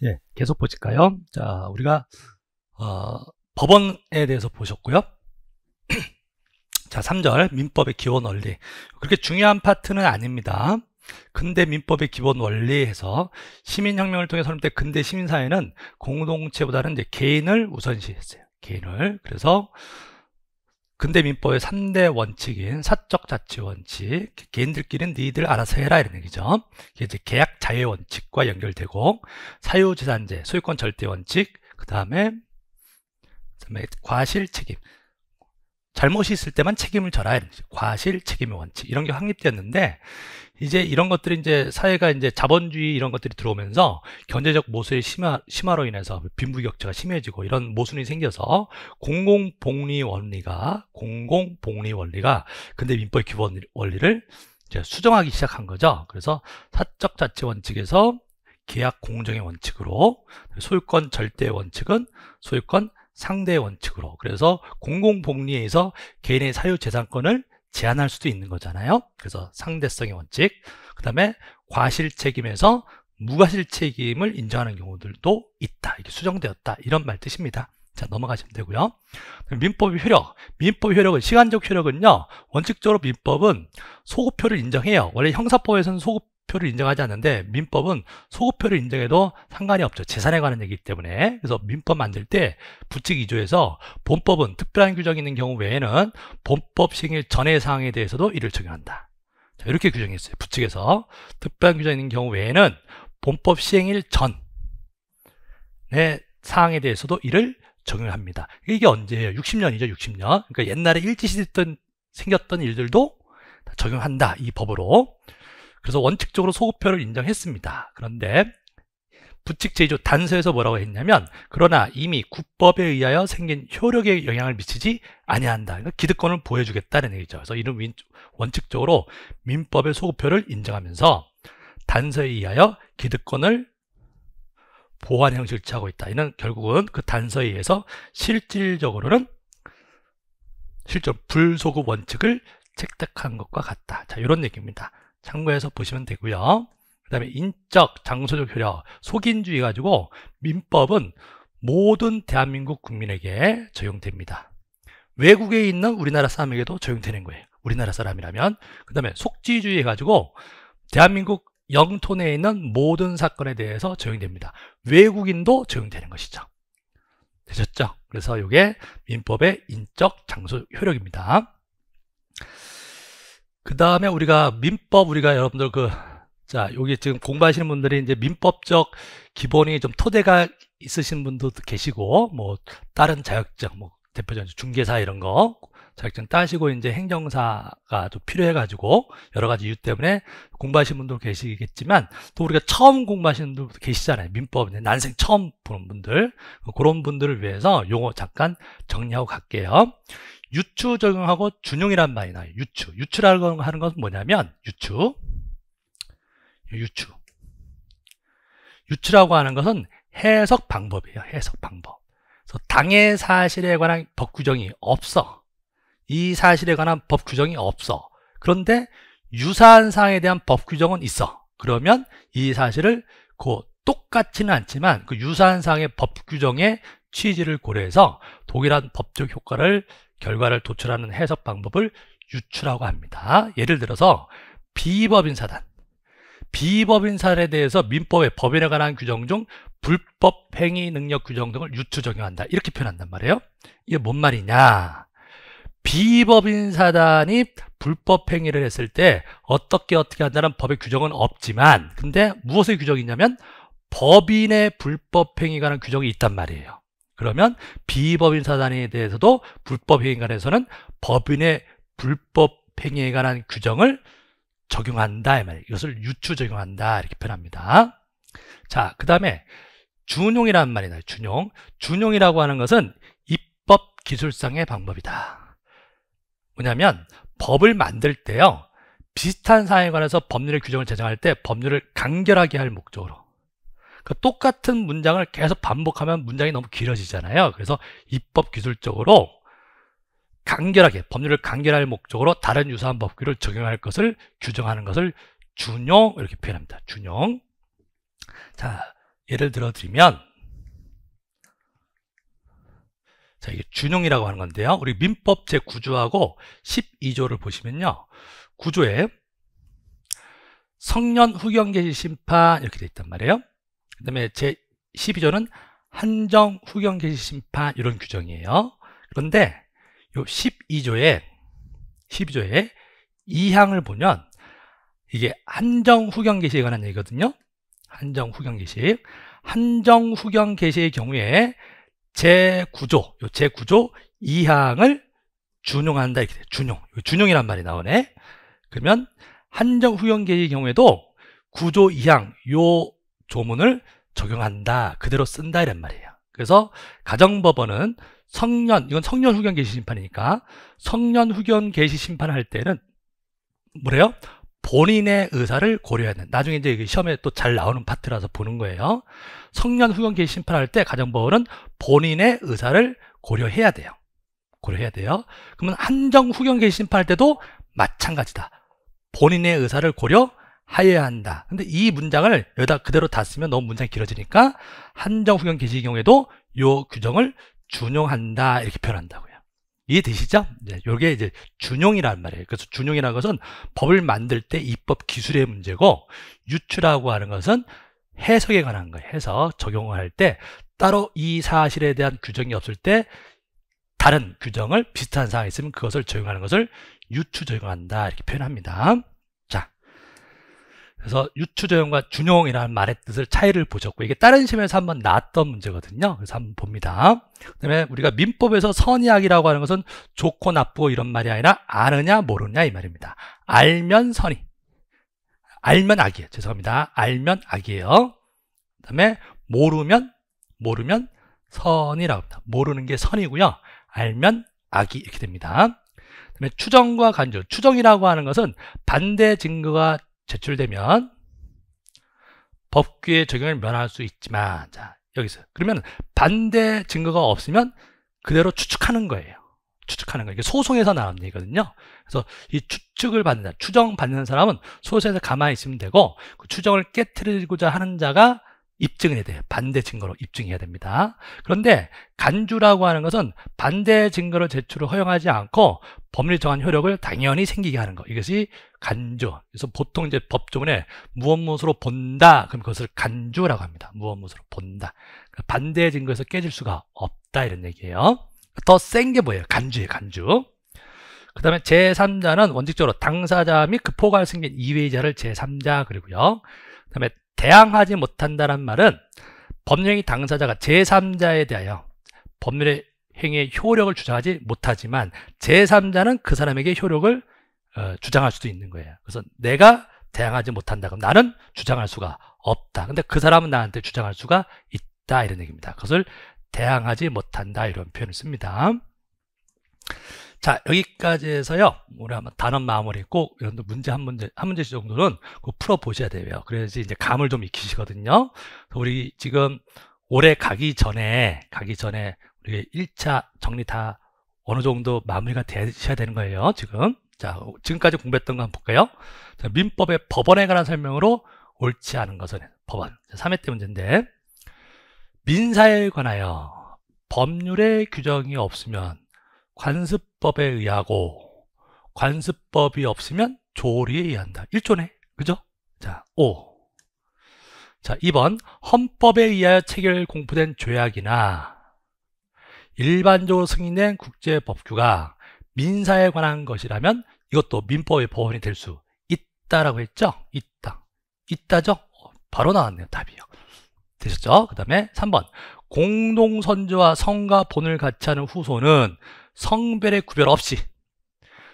예, 계속 보실까요? 자, 우리가 법원에 대해서 보셨고요. 자, 3절 민법의 기본 원리. 그렇게 중요한 파트는 아닙니다. 근대 민법의 기본 원리에서 시민혁명을 통해 설립된 근대 시민사회는 공동체보다는 이제 개인을 우선시했어요. 개인을. 그래서 근대 민법의 3대 원칙인 사적 자치 원칙, 개인들끼리는 니들 알아서 해라 이런 얘기죠. 이게 이제 계약 자유 원칙과 연결되고, 사유재산제, 소유권 절대 원칙, 그 다음에 과실 책임. 잘못이 있을 때만 책임을 져라 이런 거죠. 과실 책임의 원칙 이런 게 확립되었는데, 이제 이런 것들이 이제 사회가 이제 자본주의 이런 것들이 들어오면서 경제적 모순의 심화로 인해서 빈부격차가 심해지고 이런 모순이 생겨서 공공복리 원리가 근대 민법의 기본 원리를 이제 수정하기 시작한 거죠. 그래서 사적 자치 원칙에서 계약 공정의 원칙으로, 소유권 절대 원칙은 소유권 상대 원칙으로, 그래서 공공복리에서 개인의 사유재산권을 제한할 수도 있는 거잖아요. 그래서 상대성의 원칙, 그 다음에 과실책임에서 무과실책임을 인정하는 경우들도 있다. 이게 수정되었다. 이런 말 뜻입니다. 자, 넘어가시면 되고요. 민법의 효력. 민법의 효력은, 시간적 효력은요, 원칙적으로 민법은 소급표를 인정해요. 원래 형사법에서는 소급표를 인정하지 않는데 민법은 소급표를 인정해도 상관이 없죠. 재산에 관한 얘기이기 때문에. 그래서 민법 만들 때 부칙 2조에서 본법은 특별한 규정이 있는 경우 외에는 본법 시행일 전의 사항에 대해서도 이를 적용한다. 자, 이렇게 규정했어요. 부칙에서 특별한 규정이 있는 경우 외에는 본법 시행일 전의 사항에 대해서도 이를 적용합니다. 이게 언제예요? 60년이죠. 60년. 그러니까 옛날에 일제시대 때 생겼던 일들도 다 적용한다. 이 법으로. 그래서 원칙적으로 소급표를 인정했습니다. 그런데 부칙 제2조 단서에서 뭐라고 했냐면, 그러나 이미 국법에 의하여 생긴 효력에 영향을 미치지 아니한다. 그러니까 기득권을 보여주겠다는 얘기죠. 그래서 이는 원칙적으로 민법의 소급표를 인정하면서 단서에 의하여 기득권을 보호하는 형식을 취하고 있다. 이는 결국은 그 단서에 의해서 실질적으로는 불소급 원칙을 채택한 것과 같다. 자, 이런 얘기입니다. 참고해서 보시면 되고요. 그 다음에 인적, 장소적 효력, 속인주의 가지고 민법은 모든 대한민국 국민에게 적용됩니다. 외국에 있는 우리나라 사람에게도 적용되는 거예요. 우리나라 사람이라면. 그 다음에 속지주의 해가지고 대한민국 영토 내에 있는 모든 사건에 대해서 적용됩니다. 외국인도 적용되는 것이죠. 되셨죠? 그래서 이게 민법의 인적, 장소 효력입니다. 그 다음에 우리가 여러분들 자, 여기 지금 공부하시는 분들이 이제 민법적 기본이 좀 토대가 있으신 분도 계시고, 뭐, 다른 자격증, 뭐, 대표적으로 중개사 이런 거, 자격증 따시고 이제 행정사가 좀 필요해가지고, 여러 가지 이유 때문에 공부하시는 분도 계시겠지만, 또 우리가 처음 공부하시는 분도 계시잖아요. 민법, 난생 처음 보는 분들. 그런 분들을 위해서 용어 잠깐 정리하고 갈게요. 유추 적용하고 준용이란 말이 나와요. 유추라고 하는 것은 뭐냐면, 유추라고 하는 것은 해석 방법이에요. 해석 방법. 그래서 당의 사실에 관한 법 규정이 없어. 이 사실에 관한 법 규정이 없어. 그런데 유사한 사항에 대한 법 규정은 있어. 그러면 이 사실을 똑같지는 않지만 그 유사한 사항의 법 규정의 취지를 고려해서 동일한 법적 결과를 도출하는 해석 방법을 유추라고 합니다. 예를 들어서 비법인 사단에 대해서 민법의 법인에 관한 규정 중 불법 행위 능력 규정 등을 유추 적용한다. 이렇게 표현한단 말이에요. 이게 뭔 말이냐? 비법인 사단이 불법 행위를 했을 때 어떻게 한다는 법의 규정은 없지만, 근데 무엇의 규정이 있냐면 법인의 불법 행위에 관한 규정이 있단 말이에요. 그러면 비법인 사단에 대해서도 불법 행위에 관해서는 법인의 불법 행위에 관한 규정을 적용한다 이 말이에요. 이것을 유추 적용한다 이렇게 표현합니다. 자, 그 다음에 준용이라는 말이 나요. 준용이라고 하는 것은 입법 기술상의 방법이다. 뭐냐면 법을 만들 때요, 비슷한 사항에 관해서 법률의 규정을 제정할 때 법률을 간결하게 할 목적으로, 그러니까 똑같은 문장을 계속 반복하면 문장이 너무 길어지잖아요. 그래서 입법 기술적으로 법률을 간결할 목적으로 다른 유사한 법규를 적용할 것을 규정하는 것을 준용, 이렇게 표현합니다. 준용. 자, 예를 들어 드리면, 자, 이게 준용이라고 하는 건데요. 우리 민법 제9조하고 12조를 보시면요. 9조에 성년 후견 개시 심판 이렇게 돼 있단 말이에요. 그 다음에 제12조는 한정 후견 개시 심판 이런 규정이에요. 그런데 요 12조에 2항을 보면 이게 한정 후견 개시에 관한 얘기거든요. 한정 후견 개시. 한정 후견 개시의 경우에 제9조 2항을 준용한다 이렇게 돼요. 준용이란 말이 나오네. 그러면 한정 후견 개시의 경우에도 9조 2항 요 조문을 적용한다. 그대로 쓴다 이란 말이에요. 그래서 가정법원은 이건 성년 후견 개시 심판이니까 성년 후견 개시 심판할 때는 뭐래요? 본인의 의사를 고려해야 된다. 나중에 이제 이게 시험에 또 잘 나오는 파트라서 보는 거예요. 성년 후견 개시 심판할 때 가정법원은 본인의 의사를 고려해야 돼요. 그러면 한정 후견 개시 심판할 때도 마찬가지다. 본인의 의사를 고려하여야 한다. 근데 이 문장을 여기다 그대로 다 쓰면 너무 문장이 길어지니까 한정 후견 개시의 경우에도 요 규정을 준용한다 이렇게 표현한다고요. 이해되시죠? 이게 이제 준용이란 말이에요. 그래서 준용이라는 것은 법을 만들 때 입법 기술의 문제고, 유추라고 하는 것은 해석에 관한 거예요. 해석, 적용을 할 때 따로 이 사실에 대한 규정이 없을 때 다른 규정을 비슷한 사항이 있으면 그것을 적용하는 것을 유추 적용한다 이렇게 표현합니다. 자, 그래서 유추 적용과 준용이라는 말의 뜻을 차이를 보셨고, 이게 다른 시험에서 한번 나왔던 문제거든요. 그래서 한번 봅니다. 그 다음에 우리가 민법에서 선의악이라고 하는 것은 좋고 나쁘고 이런 말이 아니라 아느냐 모르냐 이 말입니다. 알면 선의, 알면 악이에요. 죄송합니다. 알면 악이에요. 그 다음에 모르면 선이라고 합니다. 모르는 게 선이고요. 알면 악이 이렇게 됩니다. 그 다음에 추정과 간주. 추정이라고 하는 것은 반대 증거가 제출되면 법규의 적용을 면할 수 있지만, 자, 여기서 그러면 반대 증거가 없으면 그대로 추측하는 거예요. 이게 소송에서 나오는 얘기거든요. 그래서 이 추측을 받는, 추정 받는 사람은 소송에서 가만히 있으면 되고, 그 추정을 깨트리고자 하는 자가 입증을 해야 돼요. 반대 증거로 입증해야 됩니다. 그런데 간주라고 하는 것은 반대 증거를 제출을 허용하지 않고 법률이 정한 효력을 당연히 생기게 하는 거. 이것이 간주. 그래서 보통 이제 법조문에 무엇무엇으로 본다. 그럼 그것을 간주라고 합니다. 무엇무엇으로 본다. 반대 증거에서 깨질 수가 없다 이런 얘기예요. 더 센 게 뭐예요? 간주예요. 간주. 그 다음에 제3자는 원칙적으로 당사자 및 그 포괄 승인 이외의자를 제3자 그리고요. 그 다음에 대항하지 못한다는 말은 법령이 당사자가 제3자에 대하여 법률의 행위의 효력을 주장하지 못하지만 제3자는 그 사람에게 효력을 주장할 수도 있는 거예요. 그래서 내가 대항하지 못한다. 그럼 나는 주장할 수가 없다. 근데 그 사람은 나한테 주장할 수가 있다. 이런 얘기입니다. 그것을 대항하지 못한다. 이런 표현을 씁니다. 자, 여기까지 해서요. 우리 한번 단원 마무리 꼭 이런 문제 한 문제씩 정도는 꼭 풀어 보셔야 돼요. 그래야지 이제 감을 좀 익히시거든요. 우리 지금 올해 가기 전에 우리 1차 정리 다 어느 정도 마무리가 되셔야 되는 거예요. 자, 지금까지 공부했던 거 한번 볼까요? 자, 민법의 법원에 관한 설명으로 옳지 않은 것은 법원. 3회 때 문제인데, 민사에 관하여 법률의 규정이 없으면 관습법에 의하고 관습법이 없으면 조리에 의한다. 1조네. 그죠? 자, 5. 자, 2번. 헌법에 의하여 체결 공포된 조약이나 일반적으로 승인된 국제법규가 민사에 관한 것이라면 이것도 민법의 법원이 될 수 있다라고 했죠? 있다죠? 바로 나왔네요. 답이요. 되셨죠? 그 다음에 3번. 공동선조와 성과 본을 같이 하는 후손은 성별의 구별 없이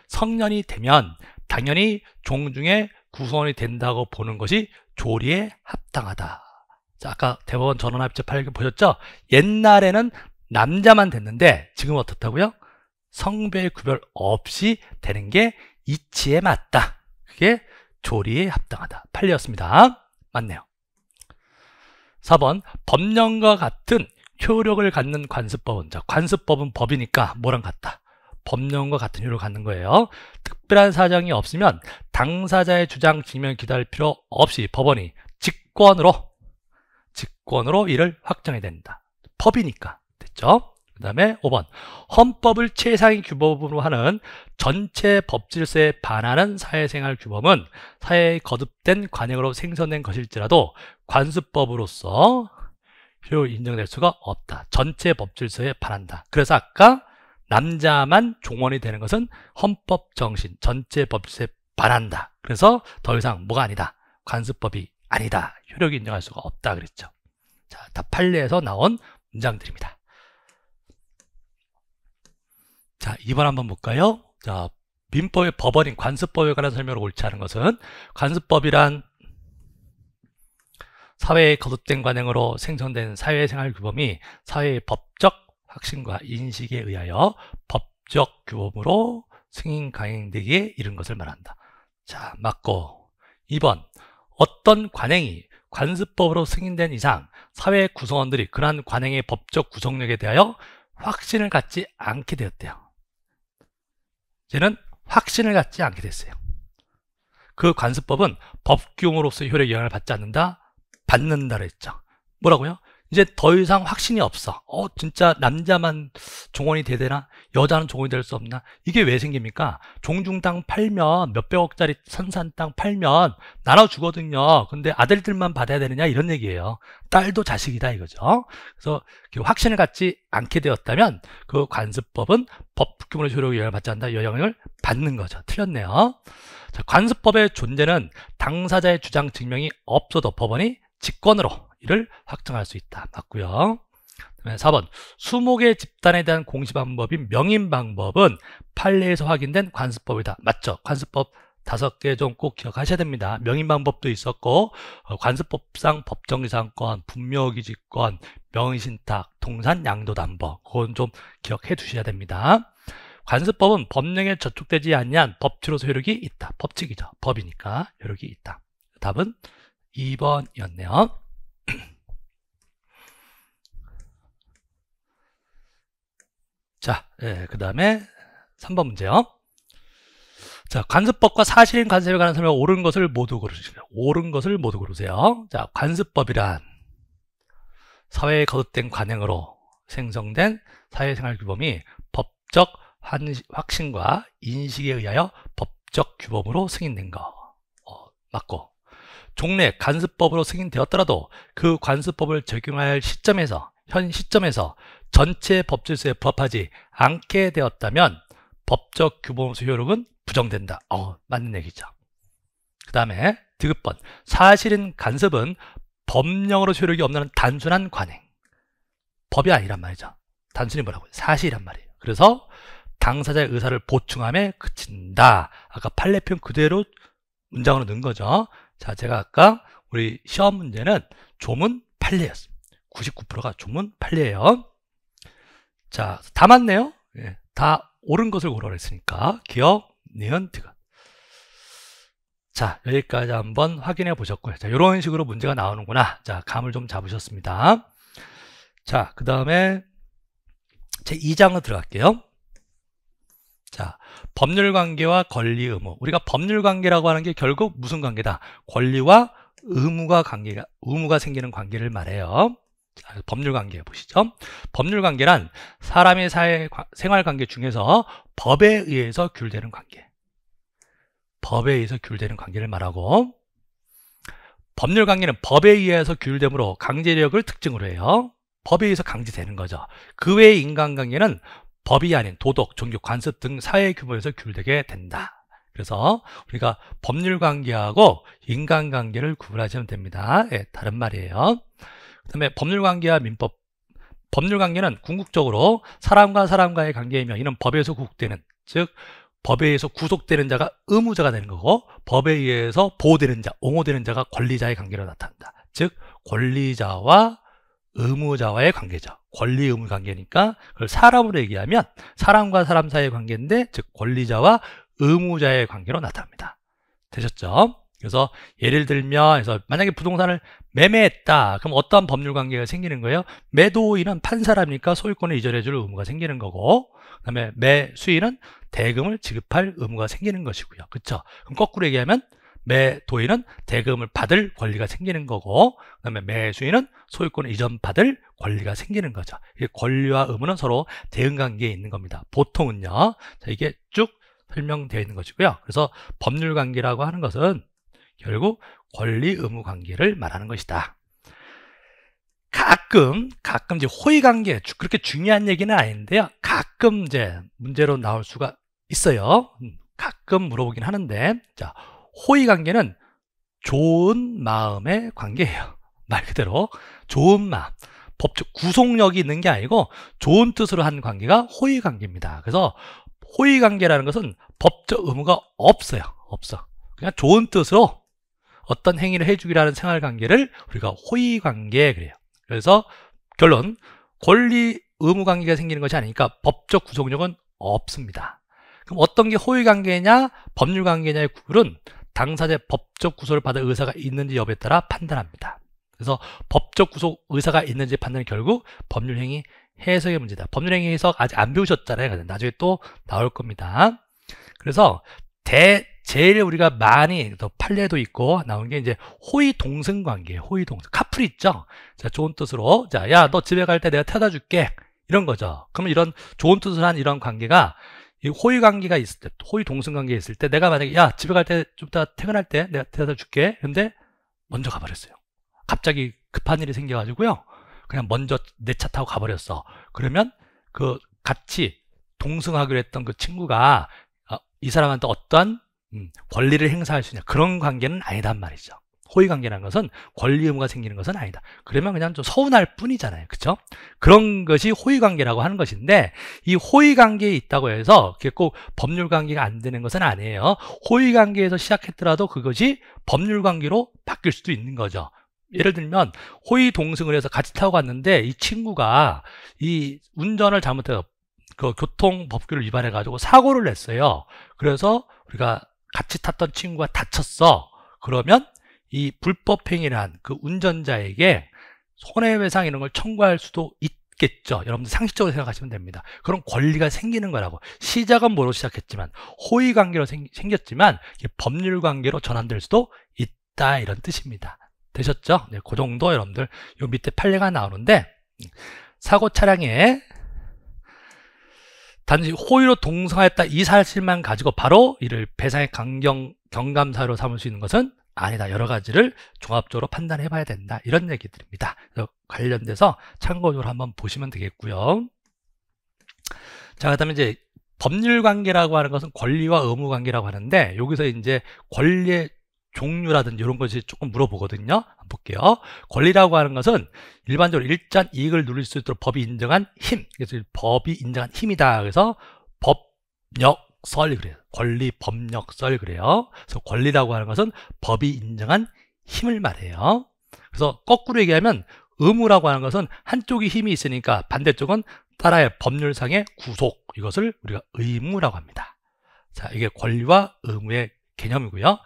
성년이 되면 당연히 종중의 구성원이 된다고 보는 것이 조리에 합당하다. 자, 아까 대법원 전원합의체 판례 보셨죠? 옛날에는 남자만 됐는데 지금은 어떻다고요? 성별 구별 없이 되는 게 이치에 맞다. 그게 조리에 합당하다. 판례였습니다. 맞네요. 4번. 법령과 같은 효력을 갖는 관습법은, 자, 관습법은 법이니까 뭐랑 같다? 법령과 같은 효력을 갖는 거예요. 특별한 사정이 없으면 당사자의 주장 증명 기다릴 필요 없이 법원이 직권으로 직권으로 이를 확정해야 된다. 법이니까. 됐죠? 그 다음에 5번. 헌법을 최상위 규범으로 하는 전체 법질서에 반하는 사회생활 규범은 사회에 거듭된 관행으로 생성된 것일지라도 관습법으로서 효력을 인정될 수가 없다. 전체 법질서에 반한다. 그래서 아까 남자만 종원이 되는 것은 헌법 정신, 전체 법질서에 반한다. 그래서 더 이상 뭐가 아니다. 관습법이 아니다. 효력이 인정할 수가 없다 그랬죠. 자, 다 판례에서 나온 문장들입니다. 자, 2번 한번 볼까요? 자, 민법의 법원인 관습법에 관한 설명을 옳지 않은 것은 관습법이란 사회의 거듭된 관행으로 생성된 사회생활 규범이 사회의 법적 확신과 인식에 의하여 법적 규범으로 승인 강행되기에 이른 것을 말한다. 자, 맞고 2번. 어떤 관행이 관습법으로 승인된 이상 사회 구성원들이 그러한 관행의 법적 구성력에 대하여 확신을 갖지 않게 되었대요. 이제는 확신을 갖지 않게 됐어요. 그 관습법은 법규용으로서의 효력에 영향을 받지 않는다? 받는다 그랬죠. 뭐라고요? 이제 더 이상 확신이 없어. 진짜 남자만 종원이 돼야 되나? 여자는 종원이 될 수 없나? 이게 왜 생깁니까? 종중 땅 팔면 몇백억짜리 선산 땅 팔면 나눠주거든요. 근데 아들들만 받아야 되느냐? 이런 얘기예요. 딸도 자식이다 이거죠. 그래서 확신을 갖지 않게 되었다면 그 관습법은 법규문의 효력에 영향을 받지 않는다. 영향을 받는 거죠. 틀렸네요. 자, 관습법의 존재는 당사자의 주장 증명이 없어도 법원이 직권으로 이를 확정할 수 있다. 맞고요. 4번. 수목의 집단에 대한 공시 방법인 명인 방법은 판례에서 확인된 관습법이다. 맞죠? 관습법 5개 좀 꼭 기억하셔야 됩니다. 명인 방법도 있었고 관습법상 법정지상권, 분묘기지권, 명의신탁, 동산 양도담보 그건 좀 기억해 두셔야 됩니다. 관습법은 법령에 저촉되지 않는 법치로서 효력이 있다. 법칙이죠. 법이니까 효력이 있다. 답은 2번이었네요. 자, 그 다음에 3번 문제요. 자, 관습법과 사실인 관습에 관한 설명 옳은 것을 모두 고르시죠. 옳은 것을 모두 고르세요. 자, 관습법이란 사회의 거듭된 관행으로 생성된 사회생활 규범이 법적 확신과 인식에 의하여 법적 규범으로 승인된 거. 맞고. 종래 관습법으로 승인되었더라도 그 관습법을 적용할 시점에서 현 시점에서 전체 법질서에 부합하지 않게 되었다면 법적 규범으로서 효력은 부정된다. 맞는 얘기죠. 그 다음에 디귿번. 사실은 간섭은 법령으로 효력이 없는 단순한 관행. 법이 아니란 말이죠. 단순히 뭐라고요? 사실이란 말이에요. 그래서 당사자의 의사를 보충함에 그친다. 아까 판례표현 그대로 문장으로 넣은 거죠. 자, 제가 아까 우리 시험 문제는 조문 판례였습니다. 99%가 조문 판례예요. 자, 다 맞네요. 다 옳은 것을 고르라 했으니까 기억, 니은, 디귿. 자, 여기까지 한번 확인해 보셨고요. 자, 이런 식으로 문제가 나오는구나. 자, 감을 좀 잡으셨습니다. 자, 그 다음에 제 2장으로 들어갈게요. 자, 법률관계와 권리 의무. 우리가 법률관계라고 하는 게 결국 무슨 관계다? 권리와 의무가 생기는 관계를 말해요. 자, 법률관계 보시죠. 법률관계란 사람의 생활관계 중에서 법에 의해서 규율되는 관계. 법에 의해서 규율되는 관계를 말하고, 법률관계는 법에 의해서 규율되므로 강제력을 특징으로 해요. 법에 의해서 강제되는 거죠. 그 외의 인간관계는 법이 아닌 도덕, 종교, 관습 등 사회 규모에서 규율되게 된다. 그래서 우리가 법률관계하고 인간관계를 구분하시면 됩니다. 다른 말이에요. 그 다음에 법률관계와 민법. 법률관계는 궁극적으로 사람과 사람과의 관계이며 이는 법에 의해서 구속되는, 즉 법에 의해서 구속되는 자가 의무자가 되는 거고 법에 의해서 보호되는 자, 옹호되는 자가 권리자의 관계로 나타난다. 즉 권리자와 의무자와의 관계죠. 권리 의무 관계니까 그걸 사람으로 얘기하면 사람과 사람 사이의 관계인데 즉 권리자와 의무자의 관계로 나타납니다. 되셨죠? 그래서 예를 들면 만약에 부동산을 매매했다. 그럼 어떠한 법률 관계가 생기는 거예요? 매도인은 판사라니까 소유권을 이전해 줄 의무가 생기는 거고, 그 다음에 매수인은 대금을 지급할 의무가 생기는 것이고요. 그렇죠? 그럼 거꾸로 얘기하면 매도인은 대금을 받을 권리가 생기는 거고, 그 다음에 매수인은 소유권을 이전받을 권리가 생기는 거죠. 이게 권리와 의무는 서로 대응관계에 있는 겁니다. 보통은요. 자, 이게 쭉 설명되어 있는 것이고요. 그래서 법률관계라고 하는 것은 결국 권리 의무 관계를 말하는 것이다. 가끔 이제 호의관계, 그렇게 중요한 얘기는 아닌데요. 가끔 이제 문제로 나올 수가 있어요. 가끔 물어보긴 하는데, 자, 호의관계는 좋은 마음의 관계예요. 말 그대로 좋은 마음, 법적 구속력이 있는 게 아니고 좋은 뜻으로 한 관계가 호의관계입니다. 그래서 호의관계라는 것은 법적 의무가 없어요. 없어. 그냥 좋은 뜻으로 어떤 행위를 해주기라는 생활관계를 우리가 호의관계 그래요. 그래서 결론, 권리 의무 관계가 생기는 것이 아니니까 법적 구속력은 없습니다. 그럼 어떤 게 호의관계냐 법률관계냐의 구분은 당사자의 법적 구속을 받을 의사가 있는지 여부에 따라 판단합니다. 그래서 법적 구속 의사가 있는지 판단은 결국 법률행위 해석의 문제다. 법률행위 해석 아직 안 배우셨잖아요. 나중에 또 나올 겁니다. 그래서 제일 우리가 많이 더 판례도 있고 나온 게 이제 호의 동승 관계예요. 호의 동승. 카풀 있죠? 자, 좋은 뜻으로. 자, 야, 너 집에 갈 때 내가 태워다 줄게. 이런 거죠. 그러면 이런 좋은 뜻을 한 이런 관계가 이 호의 관계가 있을 때, 호의 동승 관계에 있을 때 내가 만약에 야, 집에 갈 때 좀 이따 퇴근할 때 내가 태워다 줄게. 근데 먼저 가버렸어요. 갑자기 급한 일이 생겨가지고요. 그냥 먼저 내 차 타고 가버렸어. 그러면 그 같이 동승하기로 했던 그 친구가 이 사람한테 어떠한 권리를 행사할 수 있냐, 그런 관계는 아니단 말이죠. 호의관계라는 것은 권리 의무가 생기는 것은 아니다. 그러면 그냥 좀 서운할 뿐이잖아요. 그렇죠? 그런 것이 호의관계라고 하는 것인데, 이 호의관계에 있다고 해서 그게 꼭 법률관계가 안 되는 것은 아니에요. 호의관계에서 시작했더라도 그것이 법률관계로 바뀔 수도 있는 거죠. 예를 들면 호의 동승을 해서 같이 타고 갔는데 이 친구가 이 운전을 잘못해서 그 교통법규를 위반해 가지고 사고를 냈어요. 그래서 우리가 같이 탔던 친구가 다쳤어. 그러면 이 불법행위란 그 운전자에게 손해배상 이런 걸 청구할 수도 있겠죠. 여러분들 상식적으로 생각하시면 됩니다. 그런 권리가 생기는 거라고. 시작은 뭐로 시작했지만 호의관계로 생겼지만 법률관계로 전환될 수도 있다, 이런 뜻입니다. 되셨죠? 네, 그 정도 여러분들 요 밑에 판례가 나오는데, 사고 차량에 단지 호의로 동승하였다 이 사실만 가지고 바로 이를 배상의 경감사유로 삼을 수 있는 것은 아니다. 여러 가지를 종합적으로 판단해 봐야 된다. 이런 얘기들입니다. 그래서 관련돼서 참고적으로 한번 보시면 되겠고요. 자, 그다음에 이제 법률관계라고 하는 것은 권리와 의무 관계라고 하는데, 여기서 이제 권리의 종류라든지 이런 것이 조금 물어보거든요. 한번 볼게요. 권리라고 하는 것은 일반적으로 일단 이익을 누릴 수 있도록 법이 인정한 힘, 그래서 법이 인정한 힘이다. 그래서 법력설 그래요. 권리 법력설 그래요. 그래서 권리라고 하는 것은 법이 인정한 힘을 말해요. 그래서 거꾸로 얘기하면 의무라고 하는 것은 한쪽이 힘이 있으니까 반대쪽은 따라야 법률상의 구속, 이것을 우리가 의무라고 합니다. 자, 이게 권리와 의무의 개념이고요.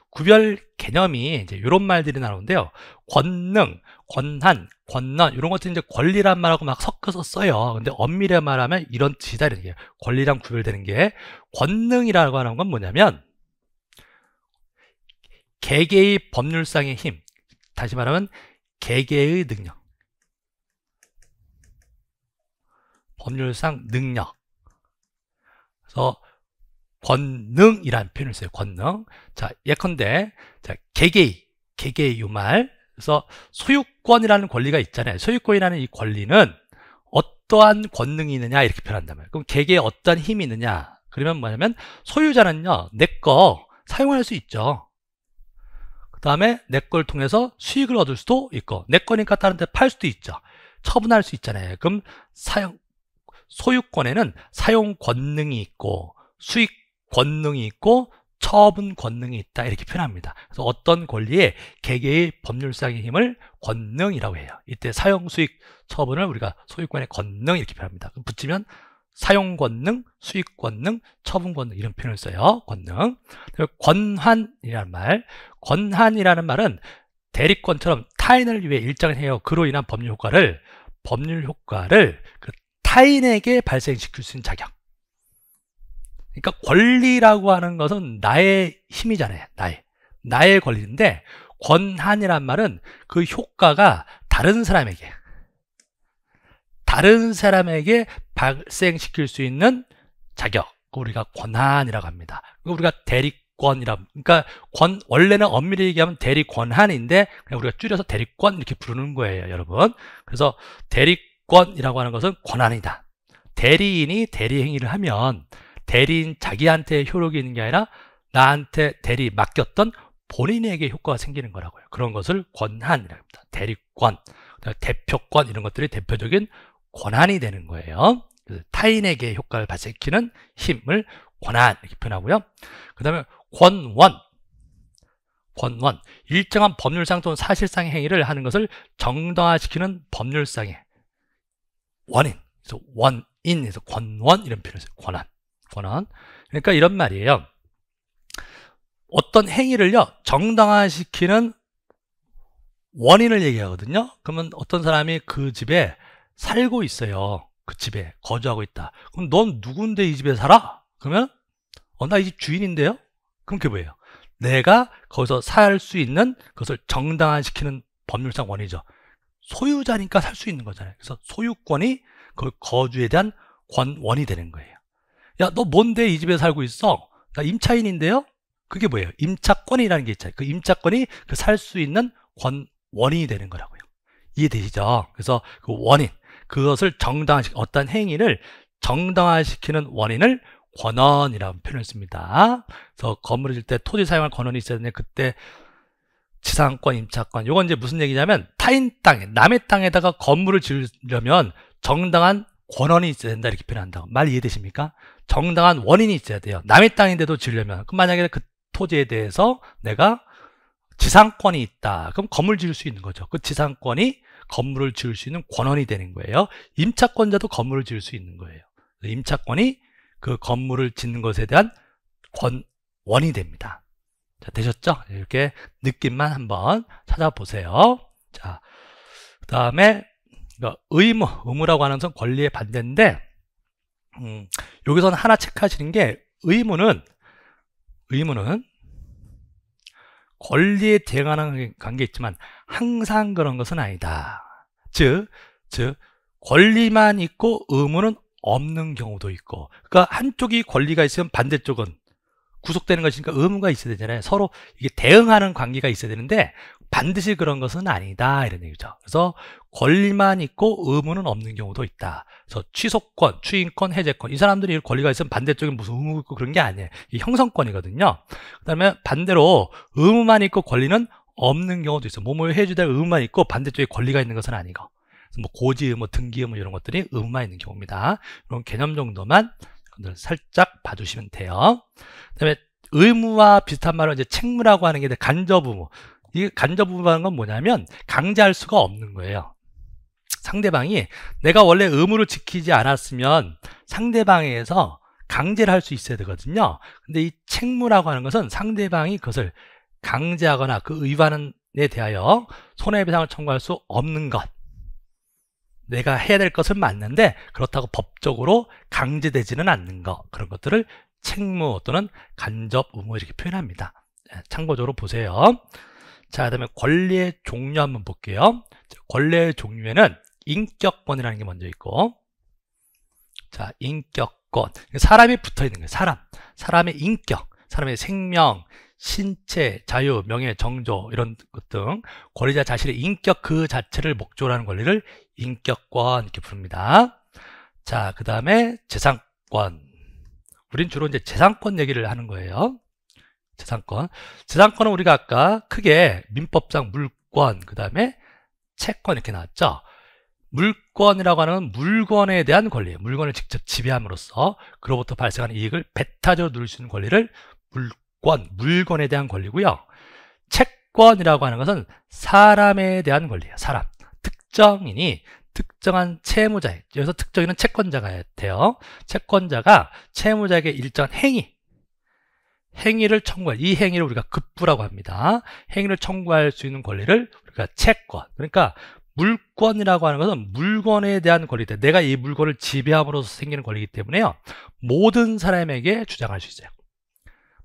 구별 개념이 이제 이런 말들이 나오는데요. 권능, 권한, 권난 이런 것들이 이제 권리란 말하고 막 섞어서 써요. 근데 엄밀히 말하면 이런 뜻이다, 이런 게. 권리랑 구별되는 게, 권능이라고 하는 건 뭐냐면 개개의 법률상의 힘, 다시 말하면 개개의 능력, 법률상 능력. 그래서 권능이라는 표현을 써요. 권능. 자, 예컨대, 자, 개개의 이 말. 그래서 소유권이라는 권리가 있잖아요. 소유권이라는 이 권리는 어떠한 권능이 있느냐, 이렇게 표현한단 말이에요. 그럼 개개의 어떠한 힘이 있느냐? 그러면 뭐냐면 소유자는요, 내 거 사용할 수 있죠. 그 다음에 내 걸 통해서 수익을 얻을 수도 있고, 내 거니까 다른 데 팔 수도 있죠. 처분할 수 있잖아요. 그럼 소유권에는 사용 권능이 있고 수익 권능이 있고 처분 권능이 있다, 이렇게 표현합니다. 그래서 어떤 권리에 개개의 법률상의 힘을 권능이라고 해요. 이때 사용 수익 처분을 우리가 소유권의 권능 이렇게 표현합니다. 그럼 붙이면 사용 권능, 수익 권능, 처분 권능, 이런 표현을 써요. 권능. 권한이라는 말. 권한이라는 말은 대리권처럼 타인을 위해 일장을 해요. 그로 인한 법률 효과를 그 타인에게 발생시킬 수 있는 자격. 그러니까 권리라고 하는 것은 나의 힘이잖아요. 나의 권리인데 권한이란 말은 그 효과가 다른 사람에게 발생시킬 수 있는 자격, 우리가 권한이라고 합니다. 우리가 대리권이라, 그러니까 원래는 엄밀히 얘기하면 대리권한인데 그냥 우리가 줄여서 대리권 이렇게 부르는 거예요, 여러분. 그래서 대리권이라고 하는 것은 권한이다. 대리인이 대리 행위를 하면 대리인 자기한테 효력이 있는 게 아니라 나한테 대리 맡겼던 본인에게 효과가 생기는 거라고요. 그런 것을 권한이라고 합니다. 대리권, 대표권 이런 것들이 대표적인 권한이 되는 거예요. 타인에게 효과를 발생시키는 힘을 권한 이렇게 표현하고요. 그 다음에 권원, 일정한 법률상 또는 사실상의 행위를 하는 것을 정당화시키는 법률상의 원인, 그래서 원인에서 권원 이런 표현을 써요. 권한. 그러니까 이런 말이에요. 어떤 행위를요 정당화시키는 원인을 얘기하거든요. 그러면 어떤 사람이 그 집에 살고 있어요. 그 집에 거주하고 있다. 그럼 넌 누군데 이 집에 살아? 그러면 나 이 집 주인인데요? 그럼 그게 뭐예요? 내가 거기서 살 수 있는 것을 정당화시키는 법률상 원인이죠. 소유자니까 살 수 있는 거잖아요. 그래서 소유권이 그 거주에 대한 권원이 되는 거예요. 야, 너 뭔데 이 집에 살고 있어? 나 임차인인데요? 그게 뭐예요? 임차권이라는 게 있잖아요. 그 임차권이 그 살 수 있는 권원이 되는 거라고요. 이해되시죠? 그래서 그 원인, 그것을 어떤 행위를 정당화시키는 원인을 권원이라고 표현을 씁니다. 그래서 건물을 질 때 토지 사용할 권원이 있어야 되는데 그때 지상권, 임차권, 요건 이제 무슨 얘기냐면 타인 땅에, 남의 땅에다가 건물을 지으려면 정당한 권원이 있어야 된다 이렇게 표현한다고. 말 이해되십니까? 정당한 원인이 있어야 돼요. 남의 땅인데도 지으려면. 그럼 만약에 그 토지에 대해서 내가 지상권이 있다. 그럼 건물 지을 수 있는 거죠. 그 지상권이 건물을 지을 수 있는 권원이 되는 거예요. 임차권자도 건물을 지을 수 있는 거예요. 임차권이 그 건물을 짓는 것에 대한 권원이 됩니다. 자, 되셨죠? 이렇게 느낌만 한번 찾아보세요. 자, 그 다음에 의무라고 하는 것은 권리의 반대인데 여기서는 하나 체크하시는 게 의무는 권리에 대응하는 관계 있지만 항상 그런 것은 아니다. 즉 권리만 있고 의무는 없는 경우도 있고, 그러니까 한쪽이 권리가 있으면 반대쪽은 구속되는 것이니까 의무가 있어야 되잖아요. 서로 이게 대응하는 관계가 있어야 되는데 반드시 그런 것은 아니다 이런 얘기죠. 그래서 권리만 있고 의무는 없는 경우도 있다. 그래서 취소권, 추인권, 해제권, 이 사람들이 권리가 있으면 반대쪽에 무슨 의무가 있고 그런 게 아니에요. 이게 형성권이거든요. 그 다음에 반대로 의무만 있고 권리는 없는 경우도 있어요. 뭐뭐 해주다 의무만 있고 반대쪽에 권리가 있는 것은 아니고, 뭐 고지 의무, 등기 의무 이런 것들이 의무만 있는 경우입니다. 이런 개념 정도만 살짝 봐주시면 돼요. 그 다음에 의무와 비슷한 말은 이제 책무라고 하는 게 간접 의무. 이 간접 의무라는 건 뭐냐면 강제할 수가 없는 거예요. 상대방이 내가 원래 의무를 지키지 않았으면 상대방에서 강제를 할 수 있어야 되거든요. 근데 이 책무라고 하는 것은 상대방이 그것을 강제하거나 그 위반에 대하여 손해배상을 청구할 수 없는 것, 내가 해야 될 것은 맞는데 그렇다고 법적으로 강제되지는 않는 것, 그런 것들을 책무 또는 간접 의무 이렇게 표현합니다. 참고적으로 보세요. 자, 그 다음에 권리의 종류 한번 볼게요. 권리의 종류에는 인격권이라는 게 먼저 있고, 자, 인격권, 사람이 붙어있는 거예요. 사람의 인격, 사람의 생명, 신체, 자유, 명예, 정조 이런 것 등 권리자 자신의 인격 그 자체를 목적으로 하는 권리를 인격권 이렇게 부릅니다. 자, 그 다음에 재산권. 우린 주로 이제 재산권 얘기를 하는 거예요. 재산권은 우리가 아까 크게 민법상 물권, 그 다음에 채권 이렇게 나왔죠. 물권이라고 하는 물건에 대한 권리예요. 물건을 직접 지배함으로써 그로부터 발생하는 이익을 배타적으로 누릴 수 있는 권리를 물건에 대한 권리고요. 채권이라고 하는 것은 사람에 대한 권리예요. 사람. 특정인이 특정한 채무자에, 여기서 특정인은 채권자가 돼요. 채권자가 채무자에게 일정한 행위를 청구할, 이 행위를 우리가 급부라고 합니다. 행위를 청구할 수 있는 권리를 우리가 채권. 그러니까 물권이라고 하는 것은 물건에 대한 권리인데 내가 이 물건을 지배함으로써 생기는 권리이기 때문에요. 모든 사람에게 주장할 수 있어요.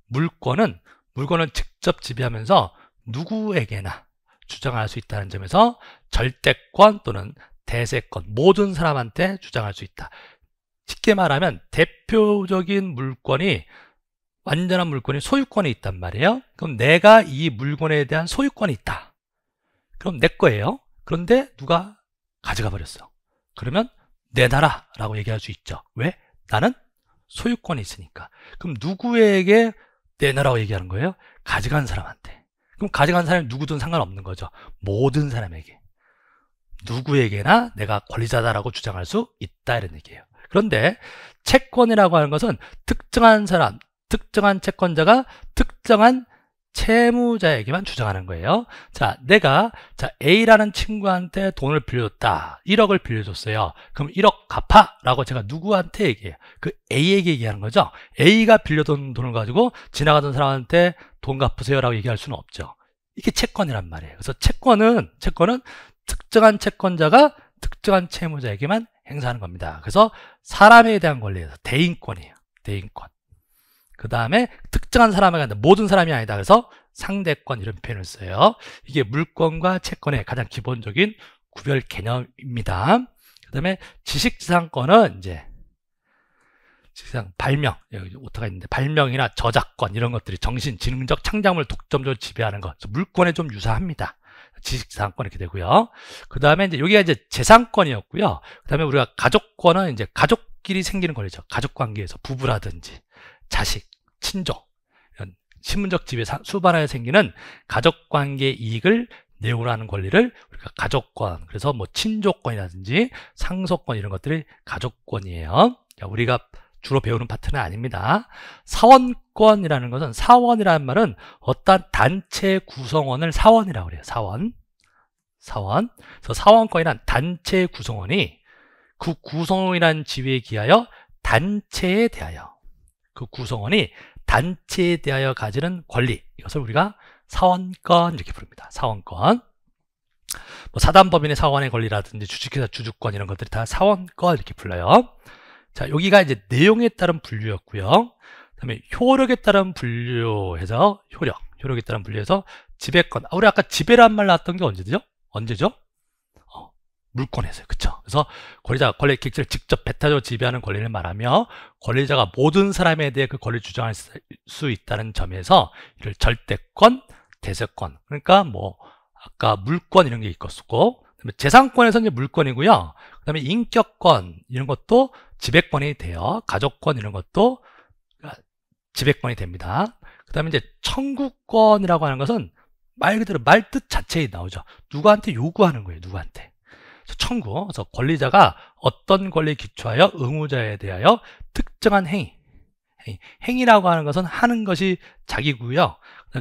물권은 물건을 직접 지배하면서 누구에게나 주장할 수 있다는 점에서 절대권 또는 대세권, 모든 사람한테 주장할 수 있다. 쉽게 말하면 대표적인 물건이, 완전한 물건이 소유권이 있단 말이에요. 그럼 내가 이 물건에 대한 소유권이 있다. 그럼 내 거예요. 그런데 누가 가져가 버렸어. 그러면 내놔라 라고 얘기할 수 있죠. 왜? 나는 소유권이 있으니까. 그럼 누구에게 내놔라고 얘기하는 거예요? 가져간 사람한테. 그럼 가져간 사람이 누구든 상관없는 거죠. 모든 사람에게. 누구에게나 내가 권리자다라고 주장할 수 있다 이런 얘기예요. 그런데 채권이라고 하는 것은 특정한 사람, 특정한 채권자가 특정한 채무자에게만 주장하는 거예요. 자, 내가 A라는 친구한테 돈을 빌려줬다. 1억을 빌려줬어요. 그럼 1억 갚아 라고 제가 누구한테 얘기해요? 그 A에게 얘기하는 거죠. A가 빌려준 돈을 가지고 지나가던 사람한테 돈 갚으세요 라고 얘기할 수는 없죠. 이게 채권이란 말이에요. 그래서 채권은 특정한 채권자가 특정한 채무자에게만 행사하는 겁니다. 그래서 사람에 대한 권리에서 대인권이에요. 대인권. 그 다음에 특정한 사람에게 아니라 모든 사람이 아니다. 그래서 상대권 이런 표현을 써요. 이게 물권과 채권의 가장 기본적인 구별 개념입니다. 그 다음에 지식재산권은 이제 발명, 여기 오타가 있는데 발명이나 저작권 이런 것들이 정신지능적 창작물을 독점적으로 지배하는 것, 물권에 좀 유사합니다. 지식재산권 이렇게 되고요. 그 다음에 이제 여기가 이제 재산권이었고요. 그 다음에 우리가 가족권은 이제 가족끼리 생기는 권리죠. 가족관계에서 부부라든지 자식, 친족, 이런 신분적 지배 수반하에 생기는 가족관계 이익을 내용으로 하는 권리를 우리가 가족권, 그래서 뭐 친족권이라든지 상속권 이런 것들이 가족권이에요. 우리가 주로 배우는 파트는 아닙니다. 사원권이라는 것은, 사원이라는 말은 어떤 단체 구성원을 사원이라고 그래요. 사원. 그래서 사원권이란 단체 구성원이 그 구성원이라는 지위에 기하여 단체에 대하여, 그 구성원이 단체에 대하여 가지는 권리, 이것을 우리가 사원권 이렇게 부릅니다. 사원권. 뭐 사단법인의 사원의 권리라든지 주식회사 주주권 이런 것들이 다 사원권 이렇게 불러요. 자, 여기가 이제 내용에 따른 분류였고요. 그 다음에 효력에 따른 분류해서 효력에 따른 분류해서 지배권. 우리 아까 지배란 말 나왔던 게 언제죠? 물권에서요. 그쵸? 그래서 권리자가 권리 객체를 직접 배타적으로 지배하는 권리를 말하며, 권리자가 모든 사람에 대해 그 권리를 주장할 수 있다는 점에서 이를 절대권, 대세권. 그러니까 뭐 아까 물권 이런 게 있었고, 그다음에 재산권에서는 이제 물권이고요. 그다음에 인격권 이런 것도 지배권이 돼요. 가족권 이런 것도 지배권이 됩니다. 그다음에 이제 청구권이라고 하는 것은 말 그대로 말 뜻 자체에 나오죠. 누구한테 요구하는 거예요. 누구한테. 청구. 그래서 권리자가 어떤 권리에 기초하여 의무자에 대하여 특정한 행위라고 하는 것은 하는 것이 자기고요.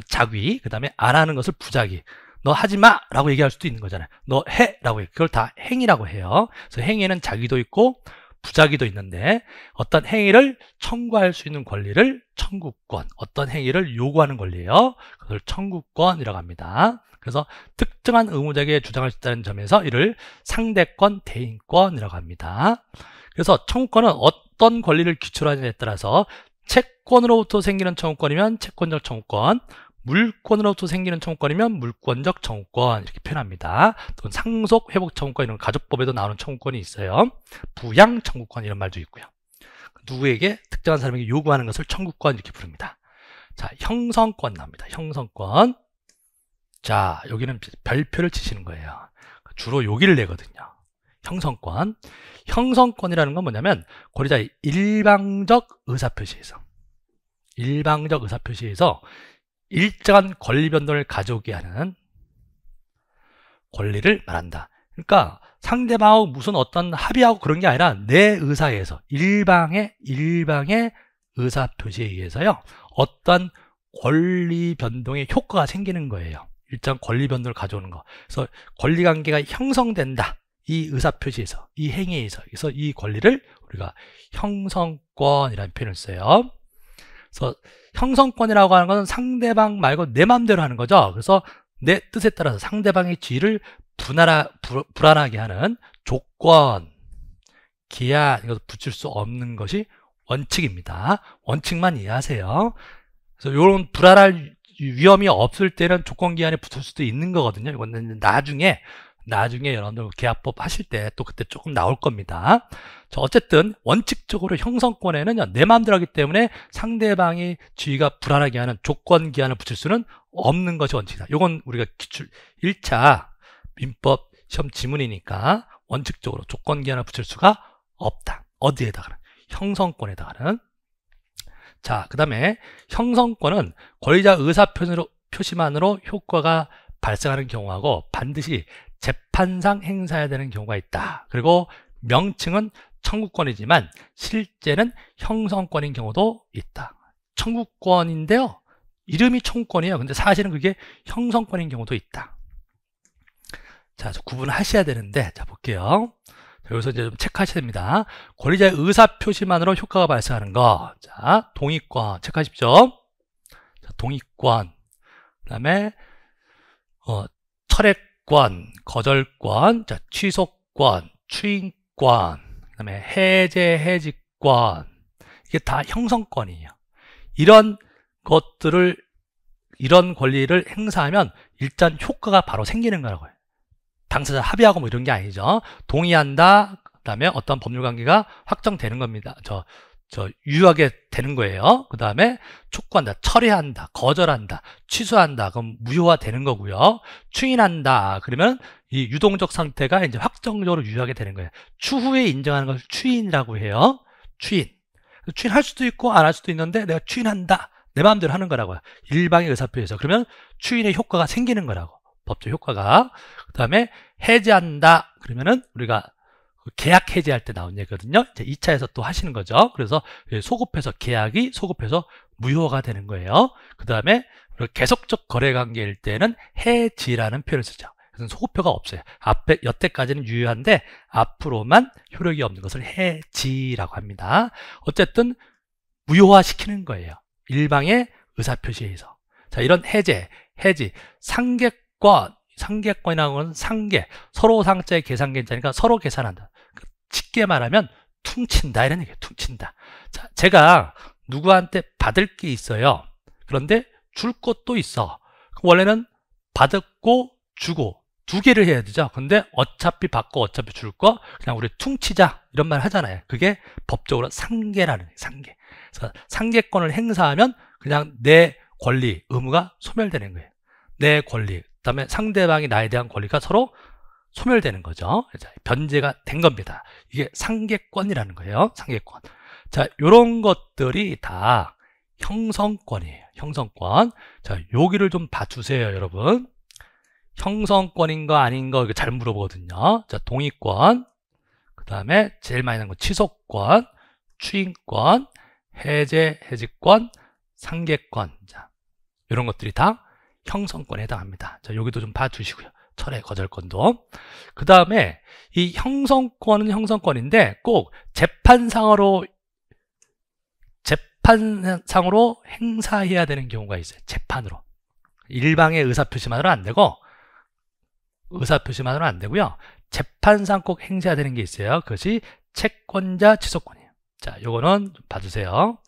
자기, 그 다음에 안 하는 것을 부자기. 너 하지 마! 라고 얘기할 수도 있는 거잖아요. 너 해! 라고 해요. 그걸 다 행위라고 해요. 그래서 행위에는 자기도 있고 부자기도 있는데, 어떤 행위를 청구할 수 있는 권리를 청구권, 어떤 행위를 요구하는 권리예요. 그걸 청구권이라고 합니다. 그래서 특정한 의무자에게 주장할 수 있다는 점에서 이를 상대권, 대인권이라고 합니다. 그래서 청구권은 어떤 권리를 기초로 하느냐에 따라서 채권으로부터 생기는 청구권이면 채권적 청구권, 물권으로부터 생기는 청구권이면 물권적 청구권 이렇게 표현합니다. 또 상속, 회복 청구권 이런 가족법에도 나오는 청구권이 있어요. 부양 청구권 이런 말도 있고요. 누구에게 특정한 사람에게 요구하는 것을 청구권 이렇게 부릅니다. 자, 형성권 나옵니다. 형성권. 자, 여기는 별표를 치시는 거예요. 주로 여기를 내거든요. 형성권. 형성권이라는 건 뭐냐면 권리자의 일방적 의사표시에서 일정한 권리 변동을 가져오게 하는 권리를 말한다. 그러니까 상대방하고 무슨 어떤 합의하고 그런 게 아니라 내 의사에 의해서 일방의 의사표시에 의해서요, 어떤 권리 변동의 효과가 생기는 거예요. 일정 권리 변동을 가져오는 거. 그래서 권리관계가 형성된다. 이 의사표시에서, 이 행위에 의해서. 그래서 이 권리를 우리가 형성권이라는 표현을 써요. 그래서 형성권이라고 하는 것은 상대방 말고 내 마음대로 하는 거죠. 그래서 내 뜻에 따라서 상대방의 지위를 불안하게 하는 조건, 기한, 이것을 붙일 수 없는 것이 원칙입니다. 원칙만 이해하세요. 그래서 이런 불안할 위험이 없을 때는 조건기한에 붙을 수도 있는 거거든요. 이거는 나중에 여러분들 계약법 하실 때 또 그때 조금 나올 겁니다. 자, 어쨌든 원칙적으로 형성권에는 내 마음대로 하기 때문에 상대방이 지위가 불안하게 하는 조건기한을 붙일 수는 없는 것이 원칙이다. 이건 우리가 기출 1차 민법 시험 지문이니까 원칙적으로 조건기한을 붙일 수가 없다. 어디에다가는? 형성권에다가는. 자, 그 다음에 형성권은 권리자 의사표시만으로 효과가 발생하는 경우하고 반드시 재판상 행사해야 되는 경우가 있다. 그리고 명칭은 청구권이지만 실제는 형성권인 경우도 있다. 청구권인데요, 이름이 청구권이에요. 근데 사실은 그게 형성권인 경우도 있다. 자, 구분하셔야 되는데, 자, 볼게요. 여기서 이제 좀 체크하셔야 됩니다. 권리자의 의사표시만으로 효과가 발생하는 거. 자, 동의권 체크하십시오. 자, 동의권. 그 다음에 철회권, 거절권, 자, 취소권, 추인권, 그 다음에 해제, 해지권. 이게 다 형성권이에요. 이런 권리를 행사하면 일단 효과가 바로 생기는 거라고요. 당사자 합의하고 뭐 이런 게 아니죠. 동의한다, 그 다음에 어떤 법률관계가 확정되는 겁니다. 유효하게 되는 거예요. 그 다음에 촉구한다, 철회한다, 거절한다, 취소한다, 그럼 무효화 되는 거고요. 추인한다, 그러면 이 유동적 상태가 이제 확정적으로 유효하게 되는 거예요. 추후에 인정하는 것을 추인이라고 해요. 추인할 수도 있고 안 할 수도 있는데 내가 추인한다, 내 마음대로 하는 거라고요. 일방의 의사표시에서. 그러면 추인의 효과가 생기는 거라고. 법적 효과가. 그 다음에 해제한다, 그러면은 우리가 계약 해제할 때 나온 얘기거든요. 이제 2차에서 또 하시는 거죠. 그래서 계약이 소급해서 무효가 되는 거예요. 그 다음에 계속적 거래관계일 때는 해지라는 표현을 쓰죠. 그래서 소급효가 없어요. 여태까지는 유효한데 앞으로만 효력이 없는 것을 해지라고 합니다. 어쨌든 무효화시키는 거예요. 일방의 의사표시에서. 자, 이런 해지, 상계권이라는 건 서로 상자의 계산계자니까 서로 계산한다. 쉽게 말하면 퉁친다, 이런 얘기예요. 퉁친다. 자, 제가 누구한테 받을 게 있어요. 그런데 줄 것도 있어. 원래는 받고 주고 두 개를 해야 되죠. 근데 어차피 받고 어차피 줄 거 그냥 우리 퉁치자, 이런 말 하잖아요. 그게 법적으로 상계라는 거예요. 상계. 그래서 상계권을 행사하면 그냥 내 권리, 의무가 소멸되는 거예요. 내 권리, 그 다음에 상대방이 나에 대한 권리가 서로 소멸되는 거죠. 변제가 된 겁니다. 이게 상계권이라는 거예요. 상계권. 자, 요런 것들이 다 형성권이에요. 형성권. 자, 여기를 좀 봐주세요, 여러분. 형성권인 거 아닌 거 이거 잘 물어보거든요. 자, 동의권, 그 다음에 제일 많이 나는 거 취소권, 추인권, 해제, 해지권, 상계권. 자, 이런 것들이 다 형성권에 해당합니다. 자, 여기도 좀 봐주시고요. 철회, 거절권도. 그 다음에 이 형성권은 형성권인데 꼭 재판상으로 행사해야 되는 경우가 있어요. 재판으로. 일방의 의사표시만으로는 안 되고, 의사표시만으로는 안 되고요. 재판상 꼭 행사해야 되는 게 있어요. 그것이 채권자 취소권이에요. 자, 요거는 좀 봐주세요.